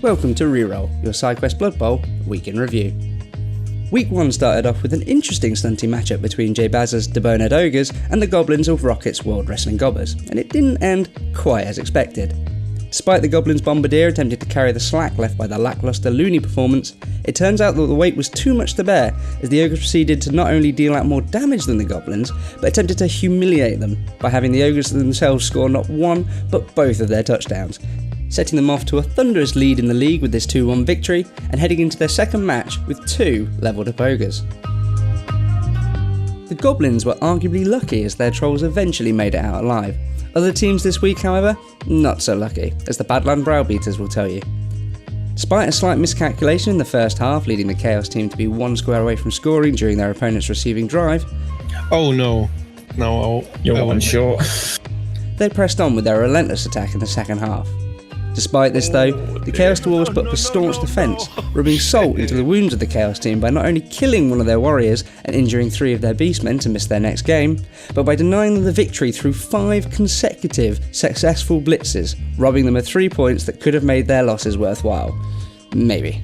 Welcome to ReRoll, your SideQuest Bloodbowl week in review. Week 1 started off with an interesting stunty matchup between J-Baz's Deboned Ogres and the Goblins of Rocket's World Wrestling Gobbers, and it didn't end quite as expected. Despite the Goblins' Bombardier attempting to carry the slack left by the lackluster Looney performance, it turns out that the weight was too much to bear as the Ogres proceeded to not only deal out more damage than the Goblins, but attempted to humiliate them by having the Ogres themselves score not one, but both of their touchdowns, setting them off to a thunderous lead in the league with this 2-1 victory and heading into their second match with 2 levelled up Ogres. The Goblins were arguably lucky as their trolls eventually made it out alive. Other teams this week, however, not so lucky, as the Badland Browbeaters will tell you. Despite a slight miscalculation in the first half, leading the Chaos team to be 1 square away from scoring during their opponent's receiving drive. Oh no. No, you're one short. They pressed on with their relentless attack in the second half. Despite this though, the Chaos Dwarves put up a staunch defence, rubbing salt into the wounds of the Chaos team by not only killing one of their warriors and injuring 3 of their beastmen to miss their next game, but by denying them the victory through 5 consecutive successful blitzes, robbing them of 3 points that could have made their losses worthwhile. Maybe.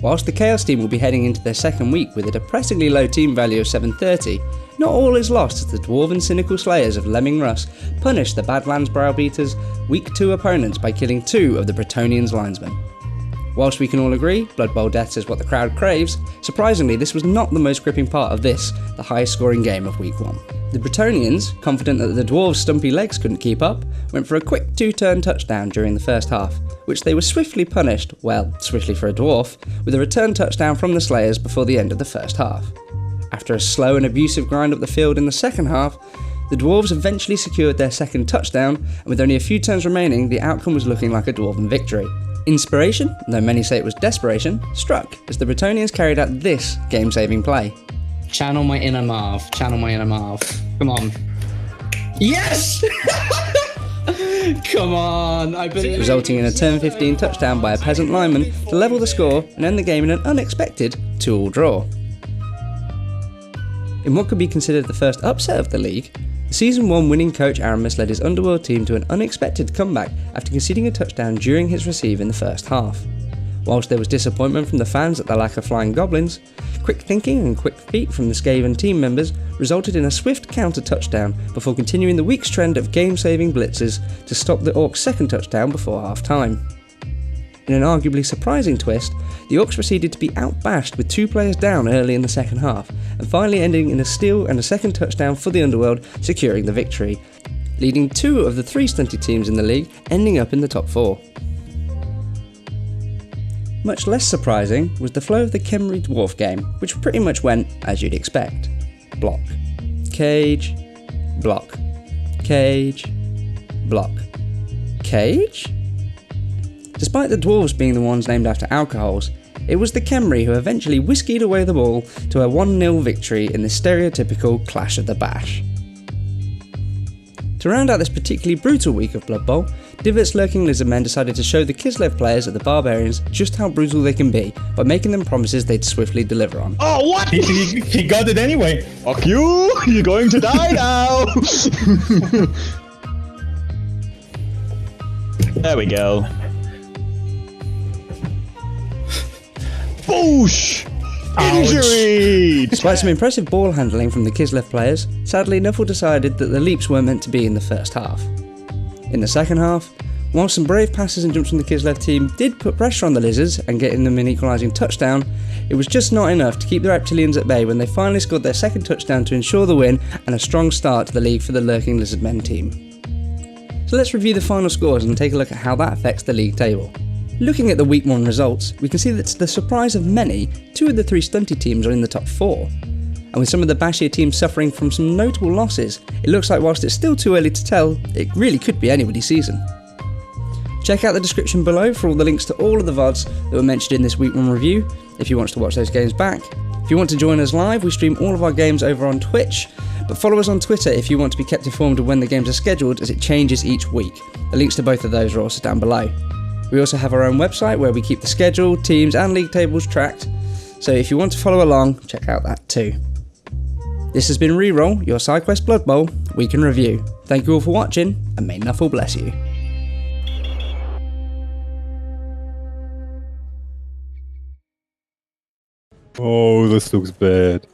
Whilst the Chaos team will be heading into their second week with a depressingly low team value of 730, not all is lost as the Dwarven Cynical Slayers of Lemming Russ punished the Badlands Browbeaters' Week 2 opponents by killing 2 of the Bretonnians' linesmen. Whilst we can all agree Blood Bowl deaths is what the crowd craves, surprisingly this was not the most gripping part of this, the highest scoring game of Week 1. The Bretonnians, confident that the Dwarves' stumpy legs couldn't keep up, went for a quick 2-turn touchdown during the first half, which they were swiftly punished, well, swiftly for a dwarf, with a return touchdown from the Slayers before the end of the first half. After a slow and abusive grind up the field in the second half, the Dwarves eventually secured their second touchdown, and with only a few turns remaining, the outcome was looking like a Dwarven victory. Inspiration, though many say it was desperation, struck as the Bretonnians carried out this game-saving play. Channel my inner Marv. Channel my inner Marv. Come on. Yes! Come on, I believe. Resulting in a turn 15 touchdown by a peasant lineman to level the score and end the game in an unexpected 2-all draw. In what could be considered the first upset of the league, the Season 1 winning coach Aaramus led his Underworld team to an unexpected comeback after conceding a touchdown during his receive in the first half. Whilst there was disappointment from the fans at the lack of flying goblins, quick thinking and quick feet from the Skaven team members resulted in a swift counter touchdown before continuing the week's trend of game-saving blitzes to stop the Orcs' second touchdown before half-time. In an arguably surprising twist, the Orcs proceeded to be outbashed with 2 players down early in the second half, and finally ending in a steal and a second touchdown for the Underworld, securing the victory, leading 2 of the 3 stunted teams in the league ending up in the top 4. Much less surprising was the flow of the Khemri Dwarf game, which pretty much went as you'd expect. Block. Cage. Block. Cage. Block. Cage? Despite the Dwarves being the ones named after alcohols, it was the Khemri who eventually whiskied away the ball to a 1-0 victory in the stereotypical Clash of the Bash. To round out this particularly brutal week of Blood Bowl, Divvot's Lurking Lizardmen decided to show the Kislev players at the Barbarians just how brutal they can be by making them promises they'd swiftly deliver on. Oh, what? He got it anyway. Fuck you! You're going to die now! There we go. Boosh! Injury! Despite some impressive ball handling from the Kislev players, sadly Nuffle decided that the leaps weren't meant to be in the first half. In the second half, while some brave passes and jumps from the Kislev team did put pressure on the Lizards and getting them an equalising touchdown, it was just not enough to keep the Reptilians at bay when they finally scored their second touchdown to ensure the win and a strong start to the league for the Lurking Lizardmen team. So let's review the final scores and take a look at how that affects the league table. Looking at the Week 1 results, we can see that to the surprise of many, 2 of the 3 stunted teams are in the top 4. And with some of the bashier teams suffering from some notable losses, it looks like whilst it's still too early to tell, it really could be anybody's season. Check out the description below for all the links to all of the Vods that were mentioned in this Week 1 review, if you want to watch those games back. If you want to join us live, we stream all of our games over on Twitch, but follow us on Twitter if you want to be kept informed of when the games are scheduled as it changes each week. The links to both of those are also down below. We also have our own website where we keep the schedule, teams and league tables tracked, so if you want to follow along, check out that too. This has been ReRoll, your SideQuest Blood Bowl week in review. Thank you all for watching, and may Nuffle bless you. Oh, this looks bad.